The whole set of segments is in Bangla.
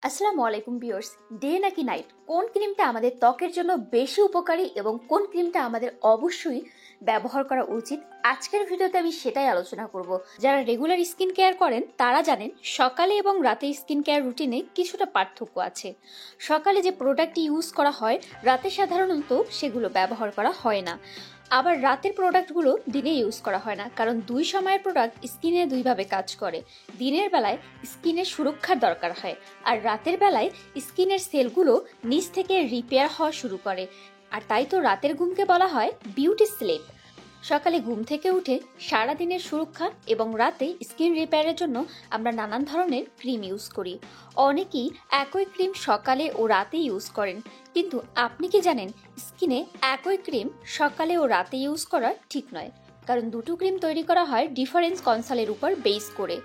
আসসালামু আলাইকুম ভিউয়ার্স। ডে নাকি নাইট কোন ক্রিমটা আমাদের ত্বকের জন্য বেশি উপকারী এবং কোন ক্রিমটা আমাদের অবশ্যই ব্যবহার করা উচিত, আজকের ভিডিওতে আমি সেটাই আলোচনা করব। যারা রেগুলার স্কিন কেয়ার করেন তারা জানেন সকালে এবং রাতে স্কিন কেয়ার রুটিনে কিছুটা পার্থক্য আছে। সকালে যে প্রোডাক্ট ইউজ করা হয় রাতে সাধারণত সেগুলো ব্যবহার করা হয় না, আবার রাতের প্রোডাক্টগুলো দিনে ইউজ করা হয় না, কারণ দুই সময়ের প্রোডাক্ট স্কিনে দুইভাবে কাজ করে। দিনের বেলায় স্কিনের সুরক্ষার দরকার হয়, আর রাতের বেলায় স্কিনের সেলগুলো নিচ থেকে রিপেয়ার হওয়া শুরু করে। আর তাই তো রাতের ঘুমকে বলা হয় বিউটি স্লিপ। সকালে ঘুম থেকে উঠে সারাদিনের সুরক্ষা এবং রাতে স্কিন রিপেয়ারের জন্য আমরা নানান ধরনের ক্রিম ইউজ করি। অনেকেই একই ক্রিম সকালে ও রাতে ইউজ করেন, কিন্তু আপনি কি জানেন স্কিনে একই ক্রিম সকালে ও রাতে ইউজ করা ঠিক নয়, কারণ দুটো ক্রিম তৈরি করা হয় ডিফারেন্স কনসালের উপর বেস করে।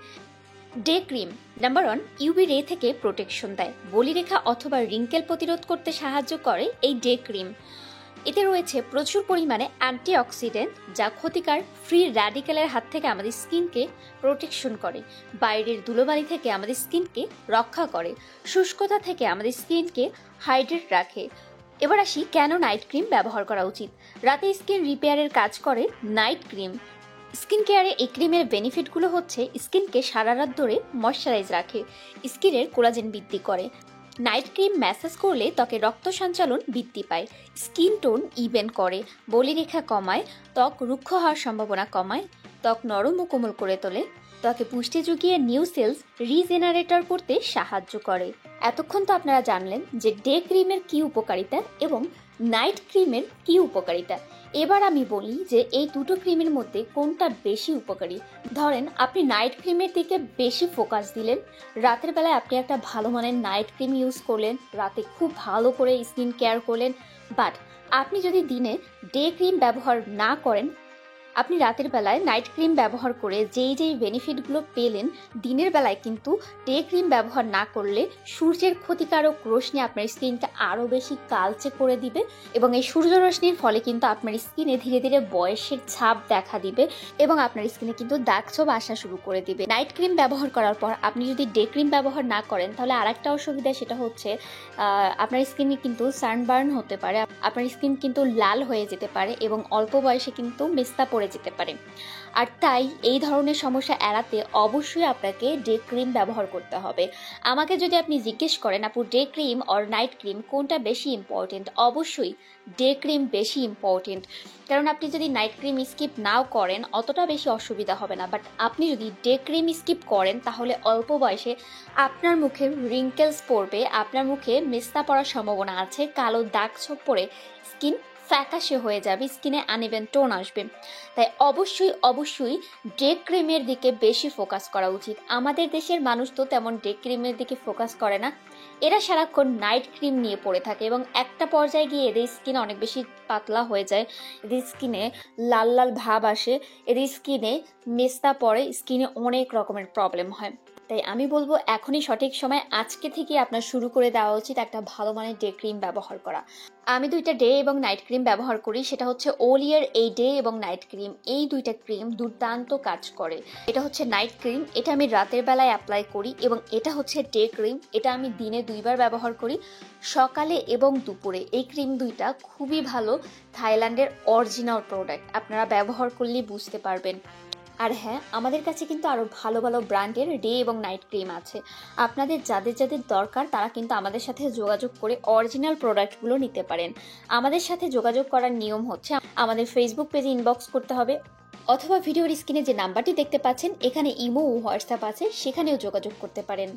ডে ক্রিম নাম্বার 1 ইউভি রে থেকে প্রোটেকশন দেয়, বলিরেখা অথবা রিঙ্কেল প্রতিরোধ করতে সাহায্য করে এই ডে ক্রিম। এতে রয়েছে প্রচুর পরিমাণে অ্যান্টিঅক্সিডেন্ট, যা ক্ষতিকার ফ্রি র্যাডিক্যালের হাত থেকে আমাদের স্কিনকে প্রোটেকশন করে, বাইরের ধুলোবালি থেকে আমাদের স্কিনকে রক্ষা করে, শুষ্কতা থেকে আমাদের স্কিনকে হাইড্রেট রাখে। এবার আসি কেন নাইট ক্রিম ব্যবহার করা উচিত। রাতে স্কিন রিপেয়ারের কাজ করে নাইট ক্রিম। স্কিন কেয়ারে এই ক্রিমের বেনিফিটগুলো হচ্ছে স্কিনকে সারা রাত ধরে ময়শ্চারাইজ রাখে, স্কিনের কোলাজেন বৃদ্ধি করে। নাইট ক্রিম ম্যাসাজ করলে ত্বকে রক্ত সঞ্চালন বৃদ্ধি পায়, স্কিন টোন ইভেন করে, বলিরেখা কমায়, ত্বক রুক্ষ হওয়ার সম্ভাবনা কমায়, ত্বক নরম ও কোমল করে তোলে, ত্বকে পুষ্টি জুগিয়ে নিউ সেলস রিজেনারেটর করতে সাহায্য করে। এতক্ষণ তো আপনারা জানলেন যে ডে ক্রিমের কি উপকারিতা এবং নাইট ক্রিমের কি উপকারিতা। এবার আমি বলি যে এই দুটো ক্রিমের মধ্যে কোনটা বেশি উপকারী। ধরেন আপনি নাইট ক্রিমের দিকে বেশি ফোকাস দিলেন, রাতের বেলায় আপনি একটা ভালো মানের নাইট ক্রিম ইউজ করলেন, রাতে খুব ভালো করে স্কিন কেয়ার করলেন, বাট আপনি যদি দিনে ডে ক্রিম ব্যবহার না করেন, আপনি রাতের বেলায় নাইট ক্রিম ব্যবহার করে যেই বেনিফিটগুলো পেলেন, দিনের বেলায় কিন্তু ডে ক্রিম ব্যবহার না করলে সূর্যের ক্ষতিকারক রশ্মি আপনার স্কিনকে আরও বেশি কালচে করে দিবে, এবং এই সূর্য রশ্মির ফলে কিন্তু আপনার স্কিনে ধীরে ধীরে বয়সের ছাপ দেখা দিবে এবং আপনার স্কিনে কিন্তু দাগ ছোপ আসা শুরু করে দিবে। নাইট ক্রিম ব্যবহার করার পর আপনি যদি ডে ক্রিম ব্যবহার না করেন, তাহলে আরেকটা অসুবিধা, সেটা হচ্ছে আপনার স্কিনে কিন্তু সানবার্ন হতে পারে, আপনার স্কিন কিন্তু লাল হয়ে যেতে পারে এবং অল্প বয়সে কিন্তু মেস্তা পড়ে যেতে পারে। আর তাই এই ধরনের সমস্যা এড়াতে অবশ্যই আপনাকে ডে ক্রিম ব্যবহার করতে হবে। আমাকে যদি আপনি জিজ্ঞেস করেন আপু day cream or night cream কোনটা বেশি ইম্পর্টেন্ট, অবশ্যই ডে ক্রিম বেশি ইম্পর্টেন্ট, কারণ আপনি যদি নাইট ক্রিম স্কিপ নাও করেন অতটা বেশি অসুবিধা হবে না, বাট আপনি যদি ডে ক্রিম স্কিপ করেন তাহলে অল্প বয়সে আপনার মুখে রিঙ্কেলস পড়বে, আপনার মুখে মেস্তা পড়ার সম্ভাবনা আছে, কালো দাগ ছোপ পড়ে স্কিন ফ্যাকাশে হয়ে যাবে, স্কিনে আনইভেন টোন আসবে। তাই অবশ্যই ডে ক্রিমের দিকে বেশি ফোকাস করা উচিত। আমাদের দেশের মানুষ তো তেমন ডে ক্রিমের দিকে ফোকাস করে না, এরা সারাক্ষণ নাইট ক্রিম নিয়ে পড়ে থাকে এবং একটা পর্যায়ে গিয়ে এদের স্কিন অনেক বেশি পাতলা হয়ে যায়, এদের স্কিনে লাল লাল ভাব আসে, এদের স্কিনে মেস্তা পড়ে, স্কিনে অনেক রকমের প্রবলেম হয়। তাই আমি বলবো এখনই সঠিক সময়, আজকে থেকে আপনার শুরু করে দেওয়া উচিত একটা ভালো মানের ডে ক্রিম ব্যবহার করা। আমি দুইটা ডে এবং নাইট ক্রিম ব্যবহার করি, সেটা হচ্ছে ওলিয়ার এই ডে এবং নাইট ক্রিম। এই দুইটা ক্রিম দুর্দান্ত কাজ করে। এটা হচ্ছে নাইট ক্রিম, এটা আমি রাতের বেলায় অ্যাপ্লাই করি, এবং এটা হচ্ছে ডে ক্রিম, এটা আমি দিনে 2বার ব্যবহার করি, সকালে এবং দুপুরে। এই ক্রিম দুইটা খুবই ভালো, থাইল্যান্ডের অরিজিনাল প্রোডাক্ট, আপনারা ব্যবহার করলেই বুঝতে পারবেন। আর হ্যাঁ, আমাদের কাছে কিন্তু আরও ভালো ভালো ব্র্যান্ডের ডে এবং নাইট ক্রিম আছে। আপনাদের যাদের দরকার তারা কিন্তু আমাদের সাথে যোগাযোগ করে অরিজিনাল প্রোডাক্টগুলো নিতে পারেন। আমাদের সাথে যোগাযোগ করার নিয়ম হচ্ছে আমাদের ফেসবুক পেজে ইনবক্স করতে হবে, অথবা ভিডিওর স্ক্রিনে যে নাম্বারটি দেখতে পাচ্ছেন এখানে ইমো ও হোয়াটসঅ্যাপ আছে, সেখানেও যোগাযোগ করতে পারেন।